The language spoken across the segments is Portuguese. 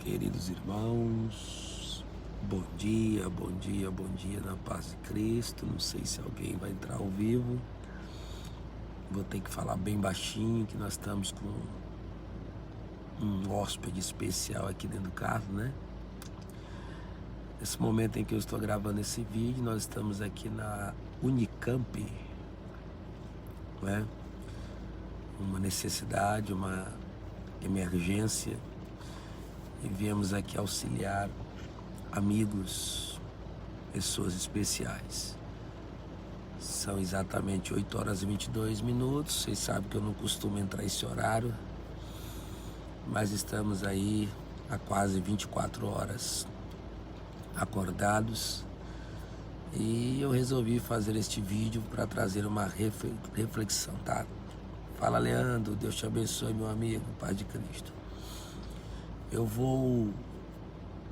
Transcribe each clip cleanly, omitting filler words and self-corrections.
Queridos irmãos, bom dia, bom dia, bom dia na paz de Cristo. Não sei se alguém vai entrar ao vivo. Vou ter que falar bem baixinho que nós estamos com um hóspede especial aqui dentro do carro, né? Nesse momento em que eu estou gravando esse vídeo, nós estamos aqui na Unicamp, né? Uma necessidade, uma emergência, e viemos aqui auxiliar amigos, pessoas especiais. São exatamente 8 horas e 22 minutos. Vocês sabem que eu não costumo entrar esse horário, mas estamos aí há quase 24 horas acordados, e eu resolvi fazer este vídeo para trazer uma reflexão, tá? Fala, Leandro, Deus te abençoe, meu amigo, paz de Cristo. Eu vou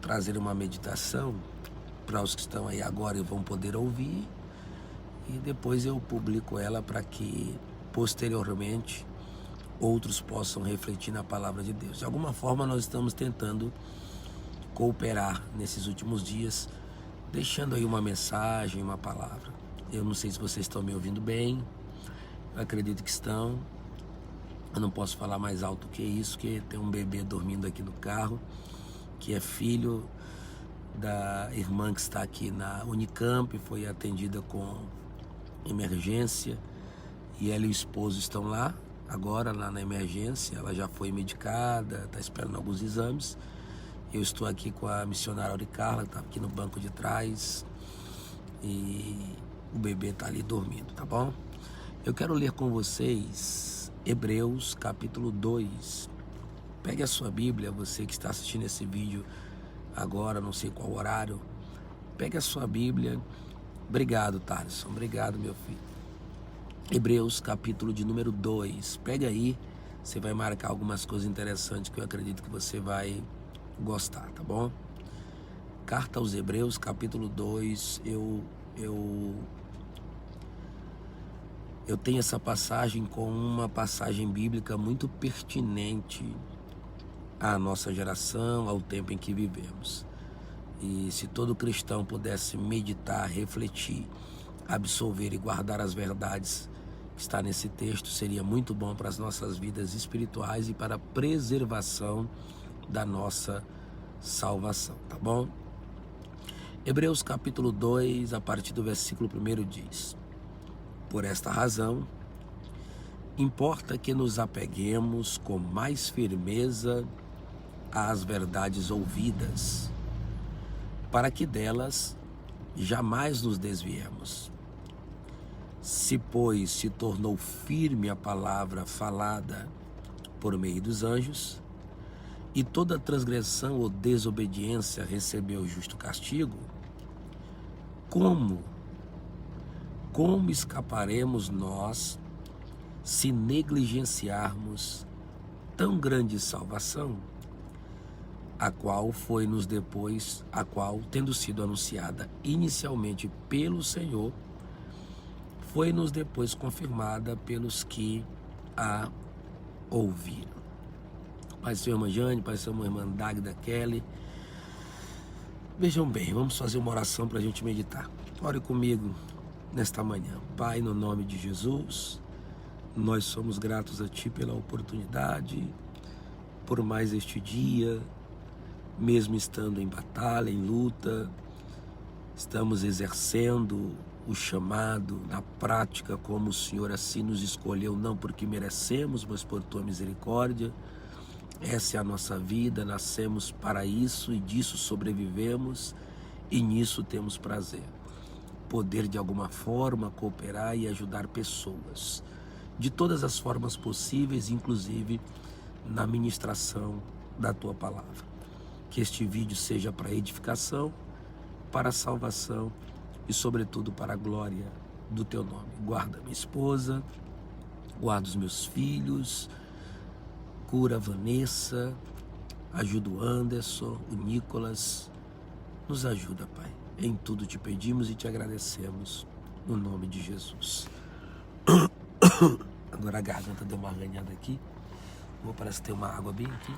trazer uma meditação para os que estão aí agora e vão poder ouvir, e depois eu publico ela para que posteriormente outros possam refletir na palavra de Deus. De alguma forma nós estamos tentando cooperar nesses últimos dias, deixando aí uma mensagem, uma palavra. Eu não sei se vocês estão me ouvindo bem, eu acredito que estão. Eu não posso falar mais alto que isso, que tem um bebê dormindo aqui no carro, que é filho da irmã que está aqui na Unicamp, foi atendida com emergência, e ela e o esposo estão lá, agora lá na emergência. Ela já foi medicada, está esperando alguns exames. Eu estou aqui com a missionária Auricarla, que está aqui no banco de trás, e o bebê está ali dormindo, tá bom? Eu quero ler com vocês Hebreus capítulo 2. Pegue a sua Bíblia, você que está assistindo esse vídeo agora, não sei qual horário. Pegue a sua Bíblia. Obrigado, Thaleson. Obrigado, meu filho. Hebreus capítulo de número 2. Pega aí, você vai marcar algumas coisas interessantes que eu acredito que você vai gostar, tá bom? Carta aos Hebreus capítulo 2. Eu tenho essa passagem como uma passagem bíblica muito pertinente à nossa geração, ao tempo em que vivemos. E se todo cristão pudesse meditar, refletir, absorver e guardar as verdades que está nesse texto, seria muito bom para as nossas vidas espirituais e para a preservação da nossa salvação, tá bom? Hebreus capítulo 2, a partir do versículo 1 diz: por esta razão, importa que nos apeguemos com mais firmeza às verdades ouvidas, para que delas jamais nos desviemos. Se, pois, se tornou firme a palavra falada por meio dos anjos, e toda transgressão ou desobediência recebeu justo castigo, como escaparemos nós se negligenciarmos tão grande salvação, a qual tendo sido anunciada inicialmente pelo Senhor, foi-nos depois confirmada pelos que a ouviram. Pai do Senhor, irmã Jane, Pai do Senhor, irmã Dagda Kelly. Vejam bem, vamos fazer uma oração para a gente meditar. Ore comigo nesta manhã. Pai, no nome de Jesus, nós somos gratos a Ti pela oportunidade, por mais este dia, mesmo estando em batalha, em luta, estamos exercendo o chamado na prática como o Senhor assim nos escolheu, não porque merecemos, mas por Tua misericórdia. Essa é a nossa vida, nascemos para isso e disso sobrevivemos, e nisso temos prazer. Poder de alguma forma cooperar e ajudar pessoas de todas as formas possíveis, inclusive na ministração da Tua palavra. Que este vídeo seja para edificação, para a salvação e sobretudo para a glória do Teu nome. Guarda minha esposa, guarda os meus filhos, cura a Vanessa, ajuda o Anderson, o Nicolas. Nos ajuda, Pai. Em tudo te pedimos e te agradecemos, no nome de Jesus. Agora a garganta deu uma arranhada aqui. Parece que tem uma água bem aqui.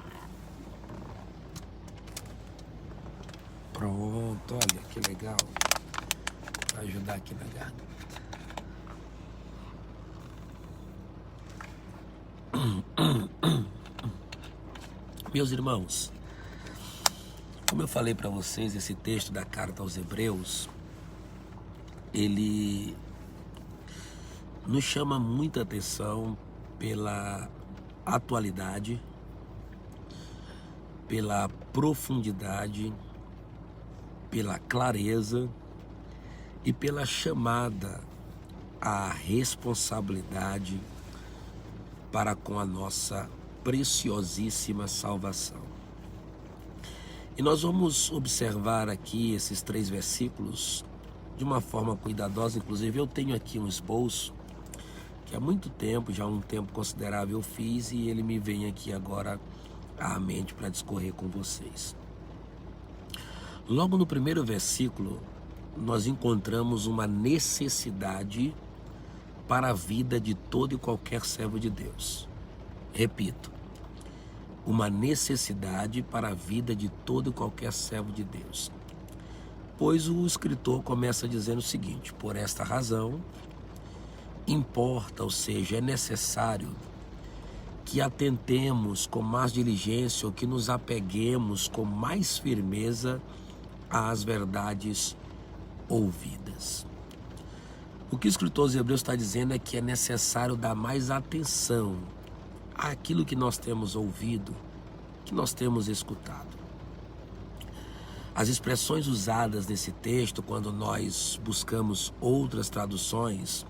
Pronto, olha que legal. Vai ajudar aqui na garganta. Meus irmãos, como eu falei para vocês, esse texto da carta aos Hebreus, ele nos chama muita atenção pela atualidade, pela profundidade, pela clareza e pela chamada à responsabilidade para com a nossa preciosíssima salvação. E nós vamos observar aqui esses 3 versículos de uma forma cuidadosa. Inclusive eu tenho aqui um esboço que há muito tempo, já um tempo considerável eu fiz, e ele me vem aqui agora à mente para discorrer com vocês. Logo no primeiro versículo, nós encontramos uma necessidade para a vida de todo e qualquer servo de Deus. Repito, uma necessidade para a vida de todo e qualquer servo de Deus. Pois o escritor começa dizendo o seguinte: por esta razão, importa, ou seja, é necessário que atentemos com mais diligência ou que nos apeguemos com mais firmeza às verdades ouvidas. O que o escritor aos Hebreus está dizendo é que é necessário dar mais atenção àquilo que nós temos ouvido, que nós temos escutado. As expressões usadas nesse texto, quando nós buscamos outras traduções,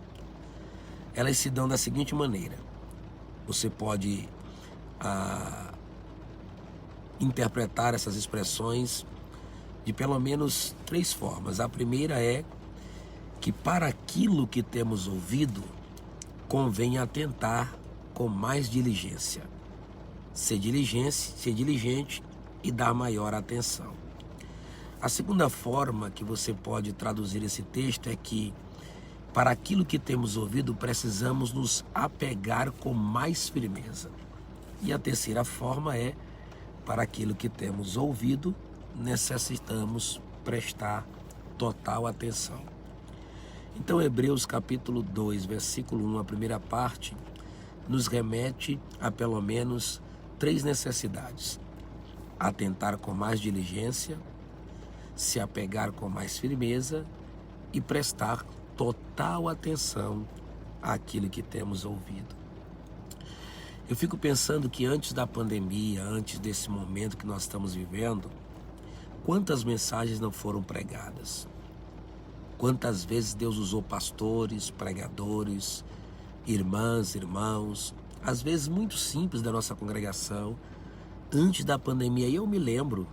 elas se dão da seguinte maneira. Você pode interpretar essas expressões de pelo menos 3 formas. A primeira é que para aquilo que temos ouvido, convém atentar com mais diligência. Ser diligente e dar maior atenção. A segunda forma que você pode traduzir esse texto é que para aquilo que temos ouvido, precisamos nos apegar com mais firmeza. E a terceira forma é, para aquilo que temos ouvido, necessitamos prestar total atenção. Então, Hebreus capítulo 2, versículo 1, a primeira parte, nos remete a pelo menos 3 necessidades: atentar com mais diligência, se apegar com mais firmeza e prestar total atenção àquilo que temos ouvido. Eu fico pensando que antes da pandemia, antes desse momento que nós estamos vivendo, quantas mensagens não foram pregadas? Quantas vezes Deus usou pastores, pregadores, irmãs, irmãos, às vezes muito simples da nossa congregação, antes da pandemia. E eu me lembro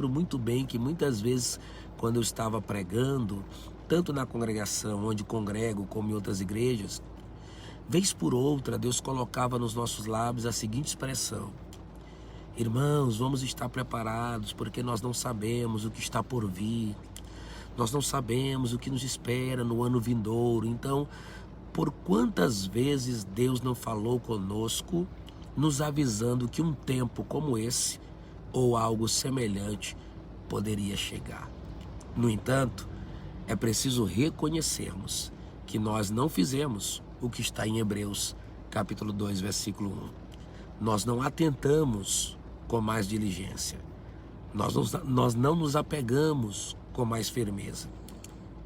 muito bem que muitas vezes, quando eu estava pregando, tanto na congregação onde congrego como em outras igrejas, vez por outra Deus colocava nos nossos lábios a seguinte expressão: irmãos, vamos estar preparados, porque nós não sabemos o que está por vir, nós não sabemos o que nos espera no ano vindouro. Então, por quantas vezes Deus não falou conosco, nos avisando que um tempo como esse, ou algo semelhante, poderia chegar. No entanto, é preciso reconhecermos que nós não fizemos o que está em Hebreus, capítulo 2, versículo 1. Nós não atentamos com mais diligência. Nós não nos apegamos com mais firmeza.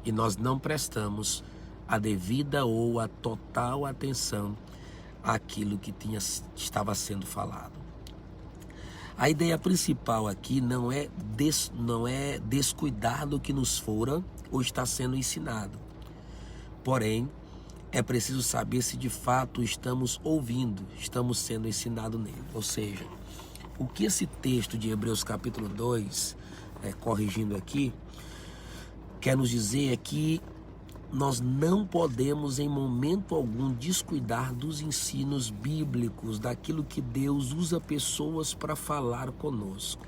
E nós não prestamos a devida ou a total atenção àquilo que estava sendo falado. A ideia principal aqui não é descuidar do que nos fora ou está sendo ensinado. Porém, é preciso saber se de fato estamos ouvindo, estamos sendo ensinados nele. Ou seja, o que esse texto de Hebreus capítulo 2, corrigindo aqui, quer nos dizer é que nós não podemos em momento algum descuidar dos ensinos bíblicos, daquilo que Deus usa pessoas para falar conosco.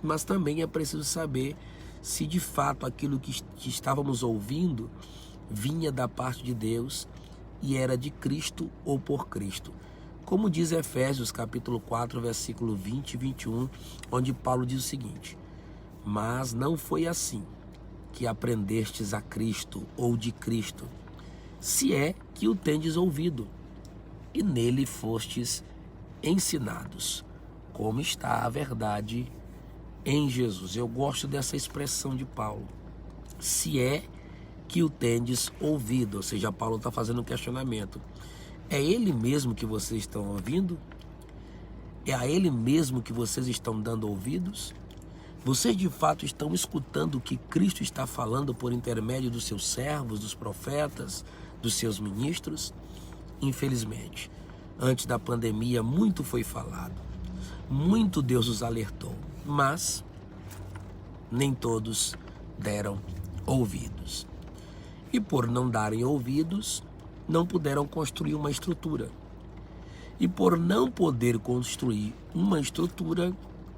Mas também é preciso saber se de fato aquilo que estávamos ouvindo vinha da parte de Deus e era de Cristo ou por Cristo. Como diz Efésios capítulo 4, versículo 20 e 21, onde Paulo diz o seguinte: Mas não foi assim que aprendestes a Cristo ou de Cristo, se é que o tendes ouvido, e nele fostes ensinados, como está a verdade em Jesus. Eu gosto dessa expressão de Paulo, se é que o tendes ouvido, ou seja, Paulo está fazendo um questionamento. É ele mesmo que vocês estão ouvindo? É a ele mesmo que vocês estão dando ouvidos? Vocês de fato estão escutando o que Cristo está falando por intermédio dos seus servos, dos profetas, dos seus ministros? Infelizmente, antes da pandemia, muito foi falado, muito Deus os alertou, mas nem todos deram ouvidos. E por não darem ouvidos, não puderam construir uma estrutura. E por não poder construir uma estrutura,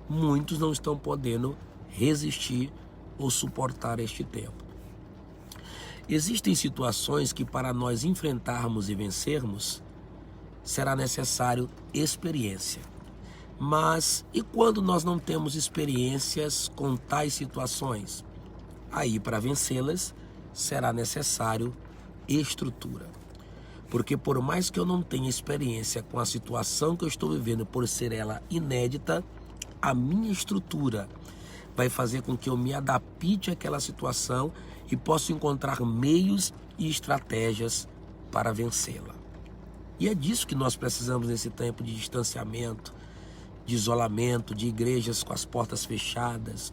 muitos não estão podendo resistir ou suportar este tempo. Existem situações que para nós enfrentarmos e vencermos, será necessário experiência. Mas e quando nós não temos experiências com tais situações? Aí para vencê-las será necessário estrutura. Porque por mais que eu não tenha experiência com a situação que eu estou vivendo, por ser ela inédita, a minha estrutura vai fazer com que eu me adapte àquela situação e possa encontrar meios e estratégias para vencê-la. E é disso que nós precisamos nesse tempo de distanciamento, de isolamento, de igrejas com as portas fechadas,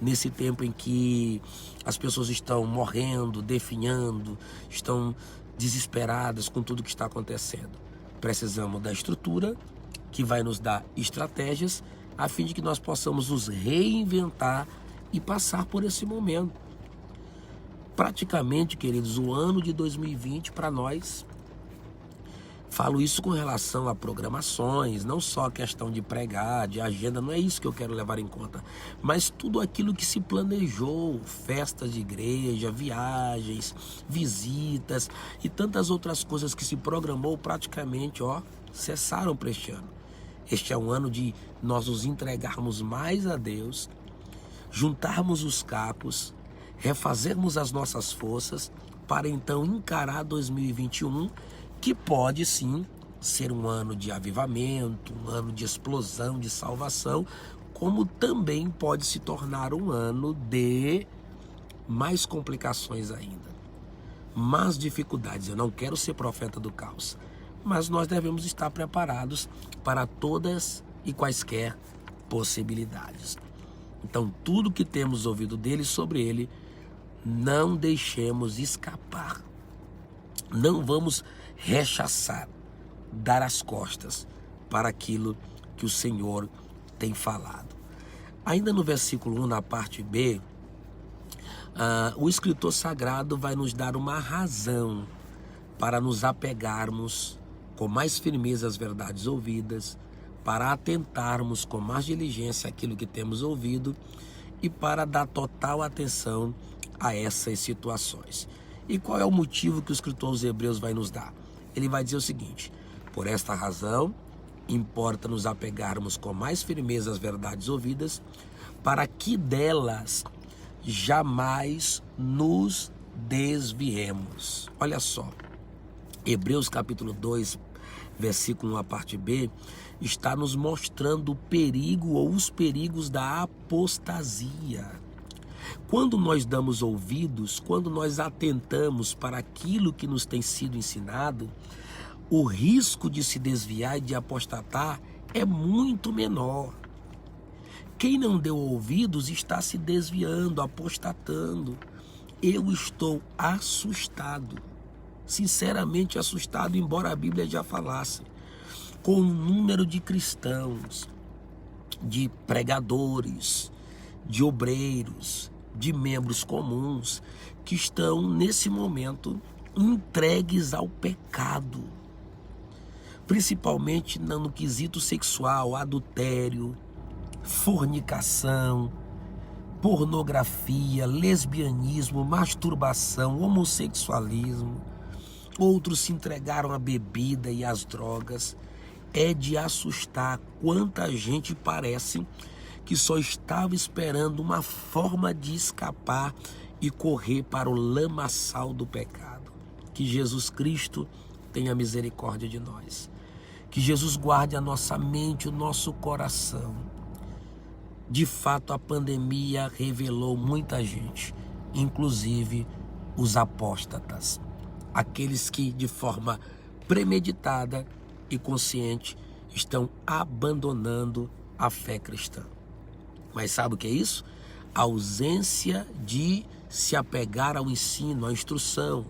nesse tempo em que as pessoas estão morrendo, definhando, estão desesperadas com tudo que está acontecendo. Precisamos da estrutura que vai nos dar estratégias a fim de que nós possamos nos reinventar e passar por esse momento. Praticamente, queridos, o ano de 2020 para nós, falo isso com relação a programações, não só a questão de pregar, de agenda, não é isso que eu quero levar em conta, mas tudo aquilo que se planejou, festas de igreja, viagens, visitas e tantas outras coisas que se programou praticamente, cessaram para este ano. Este é um ano de nós nos entregarmos mais a Deus, juntarmos os cacos, refazermos as nossas forças para então encarar 2021, que pode sim ser um ano de avivamento, um ano de explosão, de salvação, como também pode se tornar um ano de mais complicações ainda, mais dificuldades. Eu não quero ser profeta do caos, mas nós devemos estar preparados para todas e quaisquer possibilidades. Então, tudo que temos ouvido dele, sobre ele, não deixemos escapar. Não vamos rechaçar, dar as costas para aquilo que o Senhor tem falado. Ainda no versículo 1, na parte B, o escritor sagrado vai nos dar uma razão para nos apegarmos com mais firmeza às verdades ouvidas, para atentarmos com mais diligência àquilo que temos ouvido e para dar total atenção a essas situações. E qual é o motivo que o escritor aos Hebreus vai nos dar? Ele vai dizer o seguinte: por esta razão, importa nos apegarmos com mais firmeza às verdades ouvidas, para que delas jamais nos desviemos. Olha só, Hebreus capítulo 2, versículo 1, a parte B, está nos mostrando o perigo ou os perigos da apostasia. Quando nós damos ouvidos, quando nós atentamos para aquilo que nos tem sido ensinado, o risco de se desviar e de apostatar é muito menor. Quem não deu ouvidos está se desviando, apostatando. Eu estou assustado, sinceramente assustado, embora a Bíblia já falasse, com o número de cristãos, de pregadores, de obreiros, de membros comuns que estão nesse momento entregues ao pecado, principalmente no quesito sexual, adultério, fornicação, pornografia, lesbianismo, masturbação, homossexualismo. Outros se entregaram à bebida e às drogas. É de assustar quanta gente parece que só estava esperando uma forma de escapar e correr para o lamaçal do pecado. Que Jesus Cristo tenha misericórdia de nós. Que Jesus guarde a nossa mente, o nosso coração. De fato, a pandemia revelou muita gente, inclusive os apóstatas, aqueles que de forma premeditada e consciente estão abandonando a fé cristã. Mas sabe o que é isso? A ausência de se apegar ao ensino, à instrução,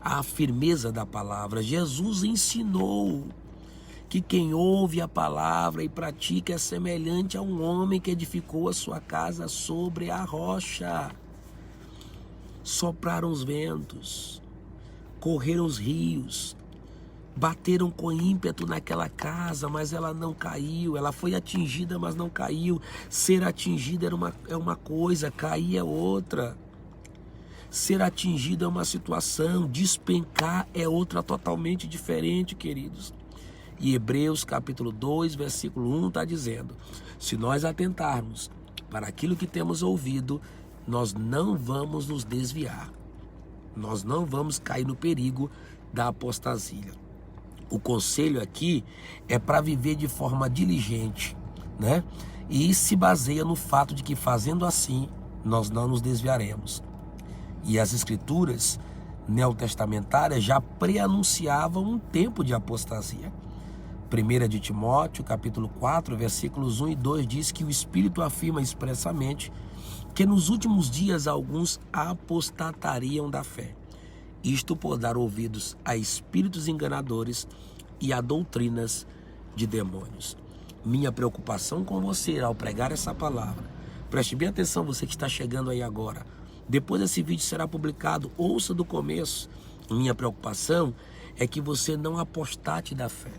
à firmeza da palavra. Jesus ensinou que quem ouve a palavra e pratica é semelhante a um homem que edificou a sua casa sobre a rocha. Sopraram os ventos, correram os rios, bateram com ímpeto naquela casa, mas ela não caiu. Ela foi atingida, mas não caiu. Ser atingida é uma coisa, cair é outra. Ser atingido é uma situação, despencar é outra totalmente diferente, queridos. E Hebreus capítulo 2, versículo 1 está dizendo: se nós atentarmos para aquilo que temos ouvido, nós não vamos nos desviar. Nós não vamos cair no perigo da apostasia. O conselho aqui é para viver de forma diligente, né? E se baseia no fato de que fazendo assim, nós não nos desviaremos. E as escrituras neotestamentárias já preanunciavam um tempo de apostasia. 1 de Timóteo, capítulo 4, versículos 1 e 2 diz que o Espírito afirma expressamente que nos últimos dias alguns apostatariam da fé. Isto por dar ouvidos a espíritos enganadores e a doutrinas de demônios. Minha preocupação com você ao pregar essa palavra, preste bem atenção, você que está chegando aí agora. Depois esse vídeo será publicado, ouça do começo. Minha preocupação é que você não apostate da fé,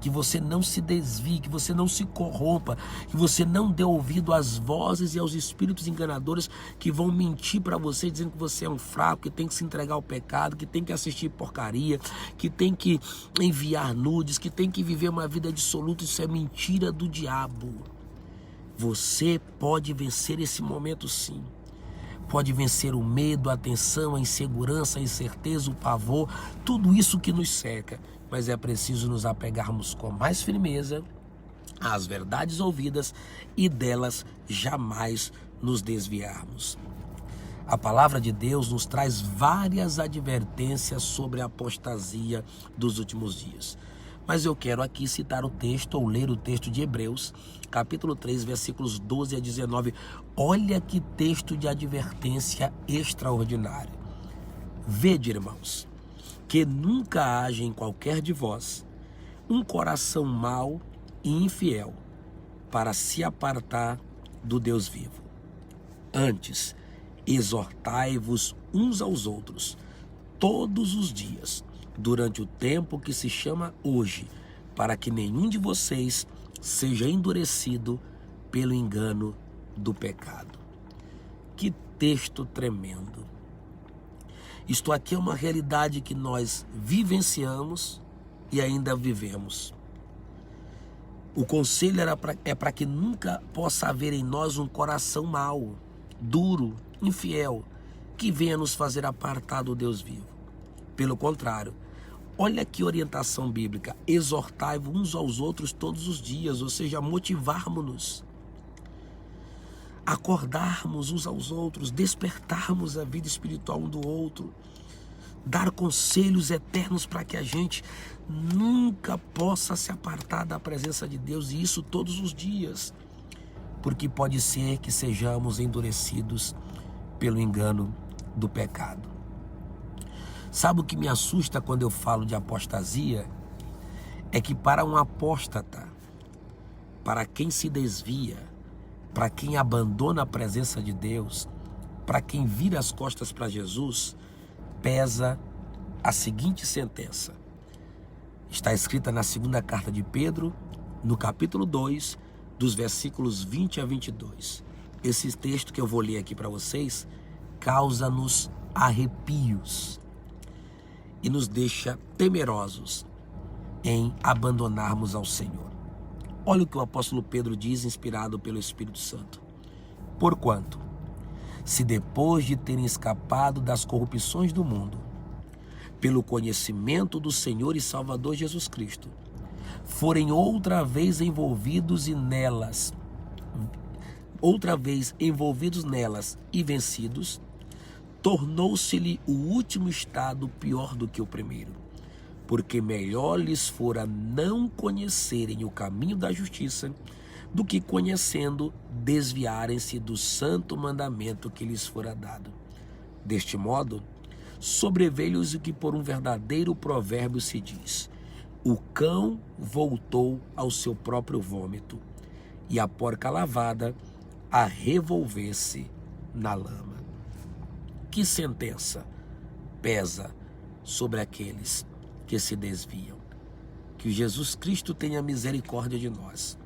que você não se desvie, que você não se corrompa, que você não dê ouvido às vozes e aos espíritos enganadores que vão mentir para você, dizendo que você é um fraco, que tem que se entregar ao pecado, que tem que assistir porcaria, que tem que enviar nudes, que tem que viver uma vida dissoluta. Isso é mentira do diabo. Você pode vencer esse momento sim. Pode vencer o medo, a tensão, a insegurança, a incerteza, o pavor, tudo isso que nos cerca. Mas é preciso nos apegarmos com mais firmeza às verdades ouvidas e delas jamais nos desviarmos. A palavra de Deus nos traz várias advertências sobre a apostasia dos últimos dias. Mas eu quero aqui citar o texto, ou ler o texto de Hebreus, capítulo 3, versículos 12 a 19. Olha que texto de advertência extraordinário. Vede, irmãos, que nunca haja em qualquer de vós um coração mau e infiel para se apartar do Deus vivo. Antes, exortai-vos uns aos outros todos os dias, durante o tempo que se chama hoje, para que nenhum de vocês seja endurecido pelo engano do pecado. Que texto tremendo! Isto aqui é uma realidade que nós vivenciamos e ainda vivemos. O conselho é para que nunca possa haver em nós um coração mau, duro, infiel, que venha nos fazer apartar do Deus vivo. Pelo contrário, olha que orientação bíblica: exortai-vos uns aos outros todos os dias, ou seja, motivarmos-nos, acordarmos uns aos outros, despertarmos a vida espiritual um do outro, dar conselhos eternos para que a gente nunca possa se apartar da presença de Deus, e isso todos os dias, porque pode ser que sejamos endurecidos pelo engano do pecado. Sabe o que me assusta quando eu falo de apostasia? É que para um apóstata, para quem se desvia, para quem abandona a presença de Deus, para quem vira as costas para Jesus, pesa a seguinte sentença. Está escrita na segunda carta de Pedro, no capítulo 2, dos versículos 20 a 22. Esse texto que eu vou ler aqui para vocês causa-nos arrepios e nos deixa temerosos em abandonarmos ao Senhor. Olha o que o apóstolo Pedro diz, inspirado pelo Espírito Santo. Porquanto, se depois de terem escapado das corrupções do mundo, pelo conhecimento do Senhor e Salvador Jesus Cristo, forem outra vez envolvidos nelas e vencidos, tornou-se-lhe o último estado pior do que o primeiro, porque melhor lhes fora não conhecerem o caminho da justiça, do que conhecendo, desviarem-se do santo mandamento que lhes fora dado. Deste modo, sobreveio-lhes o que por um verdadeiro provérbio se diz: o cão voltou ao seu próprio vômito, e a porca lavada a revolver-se na lama. Que sentença pesa sobre aqueles que se desviam? Que Jesus Cristo tenha misericórdia de nós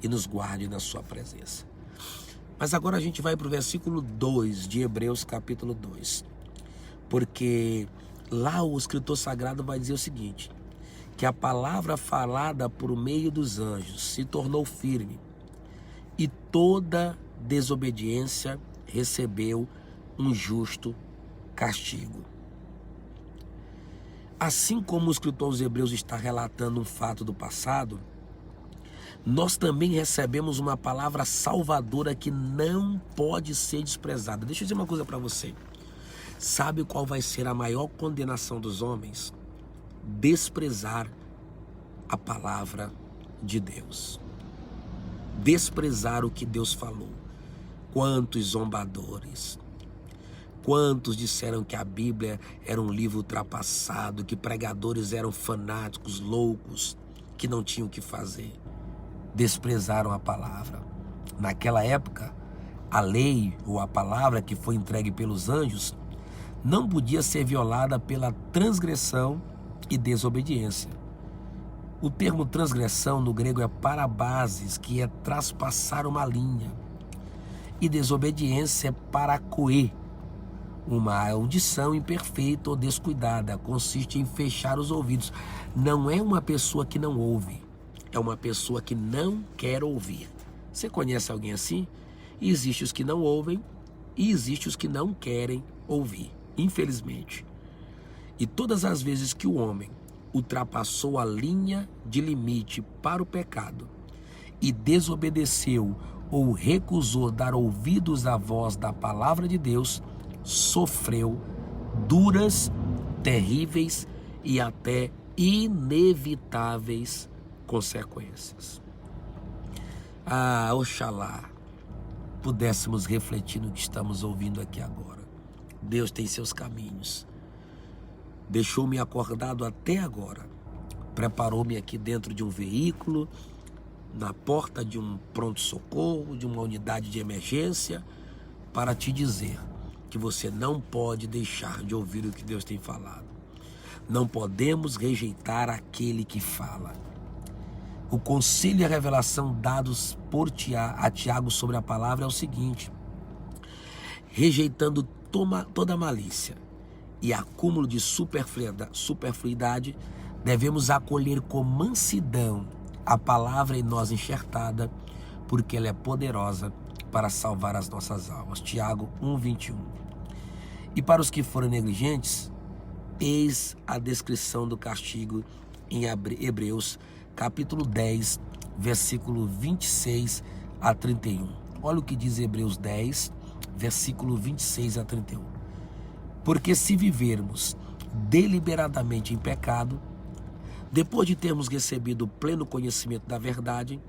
e nos guarde na sua presença. Mas agora a gente vai para o versículo 2 de Hebreus capítulo 2. Porque lá o escritor sagrado vai dizer o seguinte: que a palavra falada por meio dos anjos se tornou firme, e toda desobediência recebeu um justo castigo. Assim como o escritor aos Hebreus está relatando um fato do passado, nós também recebemos uma palavra salvadora que não pode ser desprezada. Deixa eu dizer uma coisa para você. Sabe qual vai ser a maior condenação dos homens? Desprezar a palavra de Deus. Desprezar o que Deus falou. Quantos zombadores, quantos disseram que a Bíblia era um livro ultrapassado, que pregadores eram fanáticos, loucos, que não tinham o que fazer. Desprezaram a palavra. Naquela época, a lei ou a palavra que foi entregue pelos anjos não podia ser violada pela transgressão e desobediência. O termo transgressão no grego é parabases, que é traspassar uma linha. E desobediência é paracoê, uma audição imperfeita ou descuidada, consiste em fechar os ouvidos. Não é uma pessoa que não ouve, é uma pessoa que não quer ouvir. Você conhece alguém assim? E existe os que não ouvem e existe os que não querem ouvir, infelizmente. E todas as vezes que o homem ultrapassou a linha de limite para o pecado e desobedeceu ou recusou dar ouvidos à voz da palavra de Deus, sofreu duras, terríveis e até inevitáveis consequências. Oxalá pudéssemos refletir no que estamos ouvindo aqui agora. Deus tem seus caminhos. Deixou-me acordado até agora. Preparou-me aqui dentro de um veículo, na porta de um pronto-socorro, de uma unidade de emergência, para te dizer que você não pode deixar de ouvir o que Deus tem falado. Não podemos rejeitar aquele que fala. O conselho e a revelação dados por a Tiago sobre a palavra é o seguinte: rejeitando toda malícia e acúmulo de superfluidade, devemos acolher com mansidão a palavra em nós enxertada, porque ela é poderosa para salvar as nossas almas. Tiago 1:21. E para os que forem negligentes, eis a descrição do castigo em Hebreus capítulo 10, versículo 26 a 31. Olha o que diz Hebreus 10, versículo 26 a 31. Porque se vivermos deliberadamente em pecado, depois de termos recebido o pleno conhecimento da verdade,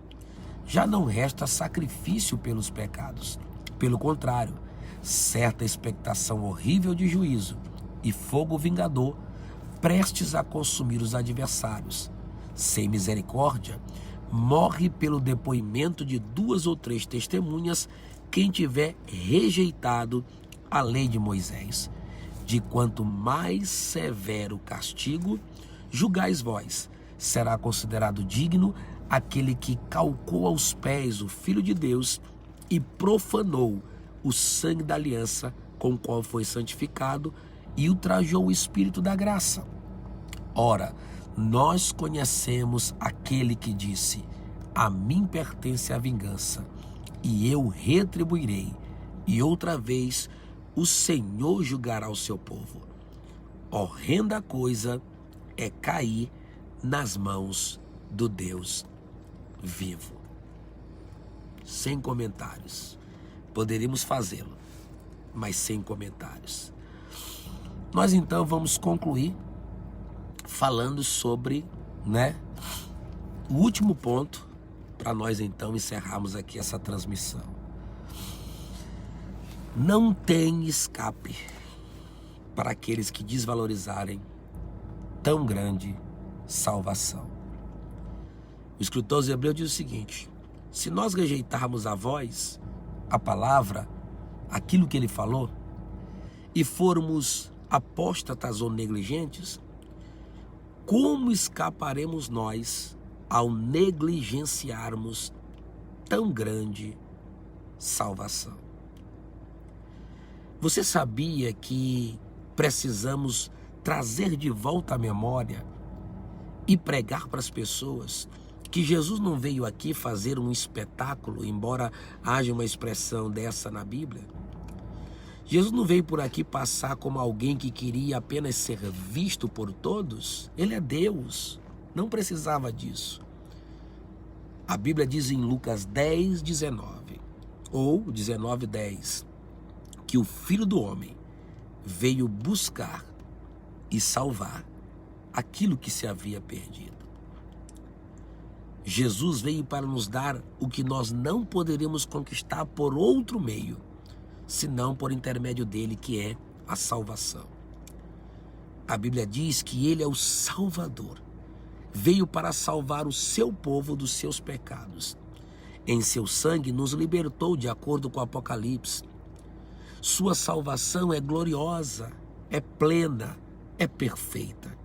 já não resta sacrifício pelos pecados. Pelo contrário, certa expectação horrível de juízo e fogo vingador, prestes a consumir os adversários. Sem misericórdia, morre pelo depoimento de 2 ou 3 testemunhas quem tiver rejeitado a lei de Moisés. De quanto mais severo castigo julgais vós, será considerado digno aquele que calcou aos pés o Filho de Deus e profanou o sangue da aliança com o qual foi santificado e ultrajou o Espírito da graça. Ora, nós conhecemos aquele que disse: a mim pertence a vingança, e eu retribuirei, e outra vez o Senhor julgará o seu povo. Horrenda coisa é cair nas mãos do Deus vivo. Sem comentários. Poderíamos fazê-lo, mas sem comentários. Nós então vamos concluir falando sobre, o último ponto, para nós então encerrarmos aqui essa transmissão. Não tem escape para aqueles que desvalorizarem tão grande salvação. O escritor aos Hebreus diz o seguinte: se nós rejeitarmos a voz, a palavra, aquilo que ele falou, e formos apóstatas ou negligentes, como escaparemos nós ao negligenciarmos tão grande salvação? Você sabia que precisamos trazer de volta à memória e pregar para as pessoas que Jesus não veio aqui fazer um espetáculo, embora haja uma expressão dessa na Bíblia? Jesus não veio por aqui passar como alguém que queria apenas ser visto por todos. Ele é Deus, não precisava disso. A Bíblia diz em Lucas 10:19 ou 19:10 que o Filho do Homem veio buscar e salvar aquilo que se havia perdido. Jesus veio para nos dar o que nós não poderíamos conquistar por outro meio, senão por intermédio dele, que é a salvação. A Bíblia diz que ele é o Salvador. Veio para salvar o seu povo dos seus pecados. Em seu sangue nos libertou, de acordo com o Apocalipse. Sua salvação é gloriosa, é plena, é perfeita.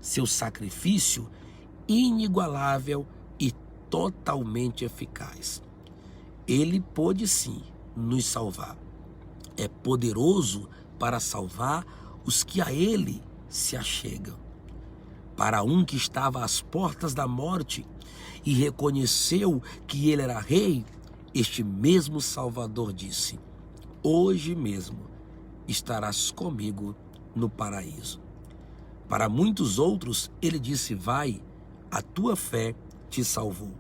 Seu sacrifício inigualável e totalmente eficaz. Ele pôde sim nos salvar. É poderoso para salvar os que a ele se achegam. Para um que estava às portas da morte e reconheceu que ele era rei, este mesmo Salvador disse: hoje mesmo estarás comigo no paraíso. Para muitos outros, ele disse: vai, a tua fé te salvou.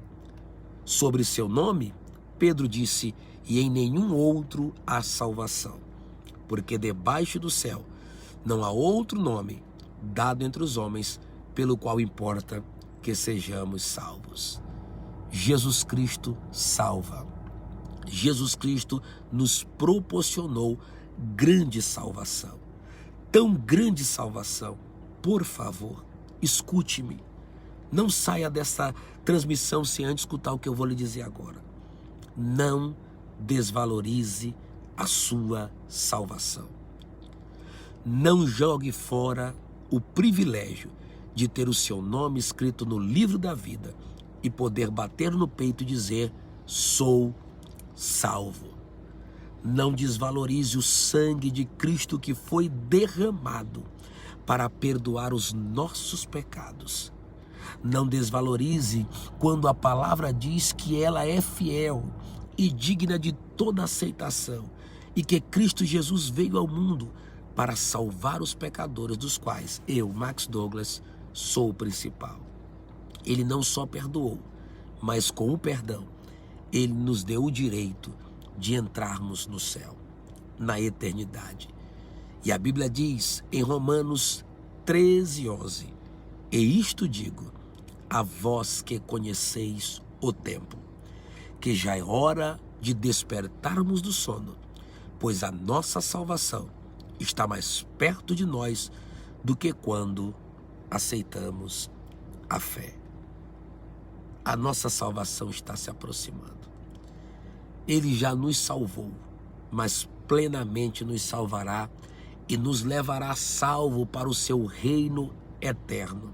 Sobre seu nome, Pedro disse: e em nenhum outro há salvação, porque debaixo do céu não há outro nome dado entre os homens pelo qual importa que sejamos salvos. Jesus Cristo salva. Jesus Cristo nos proporcionou grande salvação. Tão grande salvação. Por favor, escute-me. Não saia dessa transmissão sem antes escutar o que eu vou lhe dizer agora. Não desvalorize a sua salvação. Não jogue fora o privilégio de ter o seu nome escrito no livro da vida e poder bater no peito e dizer: sou salvo. Não desvalorize o sangue de Cristo que foi derramado para perdoar os nossos pecados. Não desvalorize quando a palavra diz que ela é fiel e digna de toda aceitação e que Cristo Jesus veio ao mundo para salvar os pecadores, dos quais eu, Max Douglas, sou o principal. Ele não só perdoou, mas com o perdão, ele nos deu o direito de entrarmos no céu, na eternidade. E a Bíblia diz em Romanos 13:11, e isto digo, a vós que conheceis o tempo, que já é hora de despertarmos do sono, pois a nossa salvação está mais perto de nós do que quando aceitamos a fé. A nossa salvação está se aproximando. Ele já nos salvou, mas plenamente nos salvará e nos levará salvo para o seu reino eterno.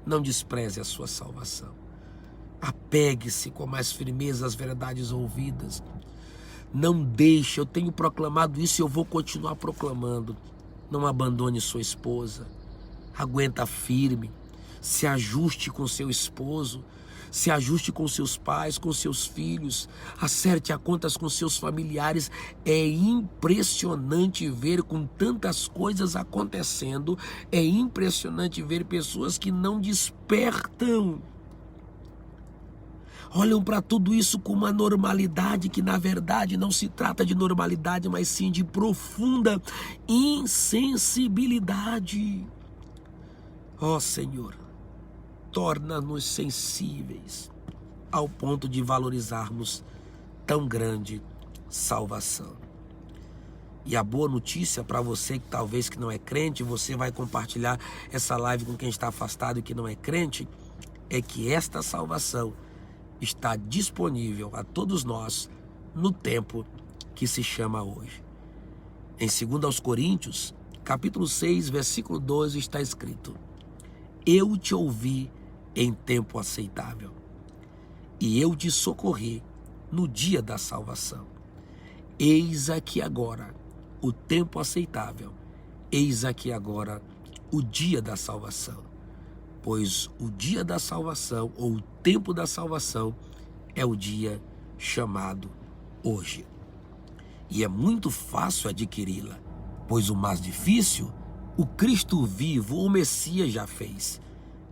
Não despreze a sua salvação. Apegue-se com mais firmeza às verdades ouvidas. Não deixe, eu tenho proclamado isso e eu vou continuar proclamando. Não abandone sua esposa. Aguenta firme. Se ajuste com seu esposo. Se ajuste com seus pais, com seus filhos, acerte a contas com seus familiares. É impressionante ver com tantas coisas acontecendo, é impressionante ver pessoas que não despertam. Olham para tudo isso com uma normalidade que na verdade não se trata de normalidade, mas sim de profunda insensibilidade. Ó Senhor, torna-nos sensíveis ao ponto de valorizarmos tão grande salvação. E a boa notícia para você que talvez que não é crente, você vai compartilhar essa live com quem está afastado e que não é crente, é que esta salvação está disponível a todos nós no tempo que se chama hoje. Em 2 Coríntios, capítulo 6, versículo 12, está escrito: eu te ouvi em tempo aceitável, e eu te socorri no dia da salvação. Eis aqui agora o tempo aceitável, eis aqui agora o dia da salvação. Pois o dia da salvação, ou o tempo da salvação, é o dia chamado hoje. E é muito fácil adquiri-la, pois o mais difícil, o Cristo vivo, o Messias, já fez.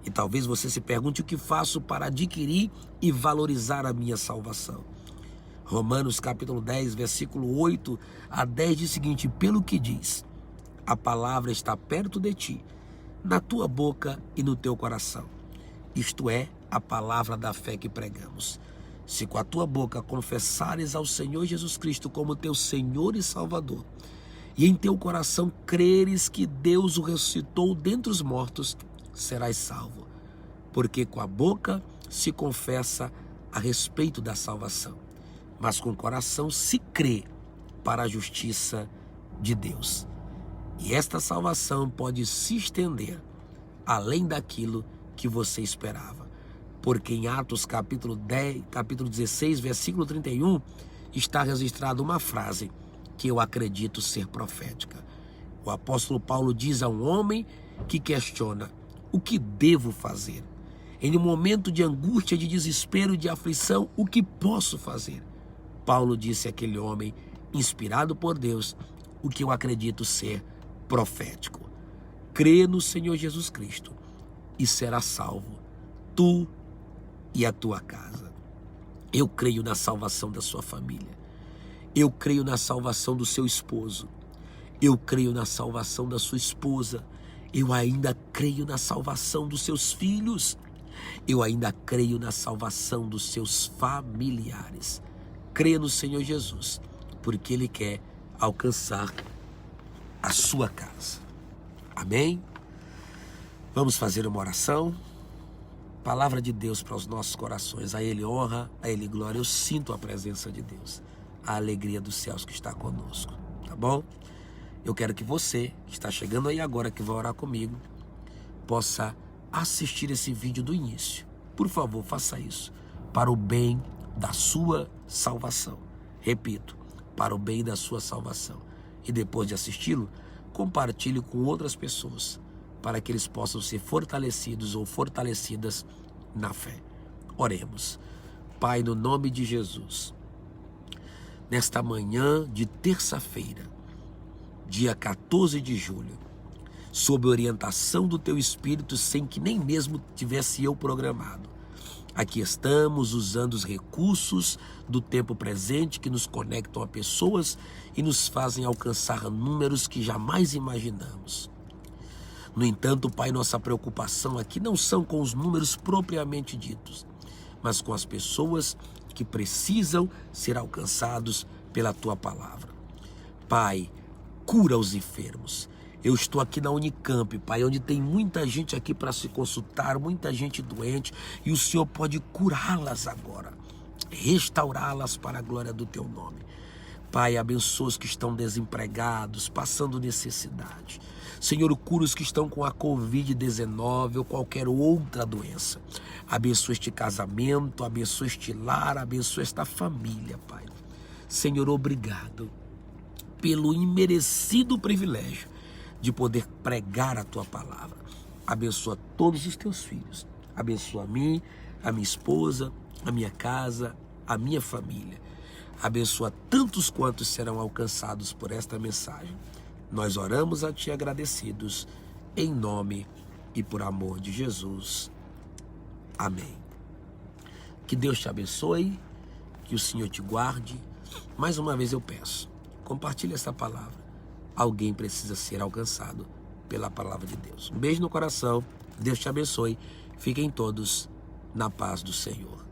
E talvez você se pergunte o que faço para adquirir e valorizar a minha salvação. Romanos capítulo 10, versículo 8 a 10 diz o seguinte: pelo que diz, a palavra está perto de ti, na tua boca e no teu coração. Isto é a palavra da fé que pregamos. Se com a tua boca confessares ao Senhor Jesus Cristo como teu Senhor e Salvador, e em teu coração creres que Deus o ressuscitou dentre os mortos, serás salvo. Porque com a boca se confessa a respeito da salvação, mas com o coração se crê para a justiça de Deus. E esta salvação pode se estender além daquilo que você esperava. Porque em Atos capítulo 16, versículo 31, está registrada uma frase que eu acredito ser profética. O apóstolo Paulo diz a um homem que questiona: o que devo fazer? Em um momento de angústia, de desespero, de aflição, o que posso fazer? Paulo disse àquele homem, inspirado por Deus, o que eu acredito ser profético: crê no Senhor Jesus Cristo e serás salvo, tu e a tua casa. Eu creio na salvação da sua família. Eu creio na salvação do seu esposo. Eu creio na salvação da sua esposa. Eu ainda creio na salvação dos seus filhos. Eu ainda creio na salvação dos seus familiares. Creia no Senhor Jesus, porque Ele quer alcançar a sua casa. Amém? Vamos fazer uma oração. Palavra de Deus para os nossos corações. A Ele honra, a Ele glória. Eu sinto a presença de Deus, a alegria dos céus que está conosco, tá bom? Eu quero que você, que está chegando aí agora, que vai orar comigo, possa assistir esse vídeo do início. Por favor, faça isso, para o bem da sua salvação. Repito, para o bem da sua salvação. E depois de assisti-lo, compartilhe com outras pessoas, para que eles possam ser fortalecidos ou fortalecidas na fé. Oremos. Pai, no nome de Jesus, nesta manhã de terça-feira, dia 14 de julho, sob orientação do Teu Espírito, sem que nem mesmo tivesse eu programado, aqui estamos usando os recursos do tempo presente que nos conectam a pessoas e nos fazem alcançar números que jamais imaginamos. No entanto, Pai, nossa preocupação aqui não são com os números propriamente ditos, mas com as pessoas que precisam ser alcançados pela Tua palavra. Pai, cura os enfermos. Eu estou aqui na Unicamp, Pai, onde tem muita gente aqui para se consultar, muita gente doente, e o Senhor pode curá-las agora, restaurá-las para a glória do Teu nome. Pai, abençoa os que estão desempregados, passando necessidade. Senhor, cura os que estão com a Covid-19 ou qualquer outra doença. Abençoa este casamento, abençoa este lar, abençoa esta família, Pai. Senhor, obrigado pelo imerecido privilégio de poder pregar a Tua palavra. Abençoa todos os Teus filhos. Abençoa a mim, a minha esposa, a minha casa, a minha família. Abençoa tantos quantos serão alcançados por esta mensagem. Nós oramos a Ti agradecidos, em nome e por amor de Jesus. Amém. Que Deus te abençoe, que o Senhor te guarde. Mais uma vez eu peço, compartilhe essa palavra. Alguém precisa ser alcançado pela palavra de Deus. Um beijo no coração, Deus te abençoe. Fiquem todos na paz do Senhor.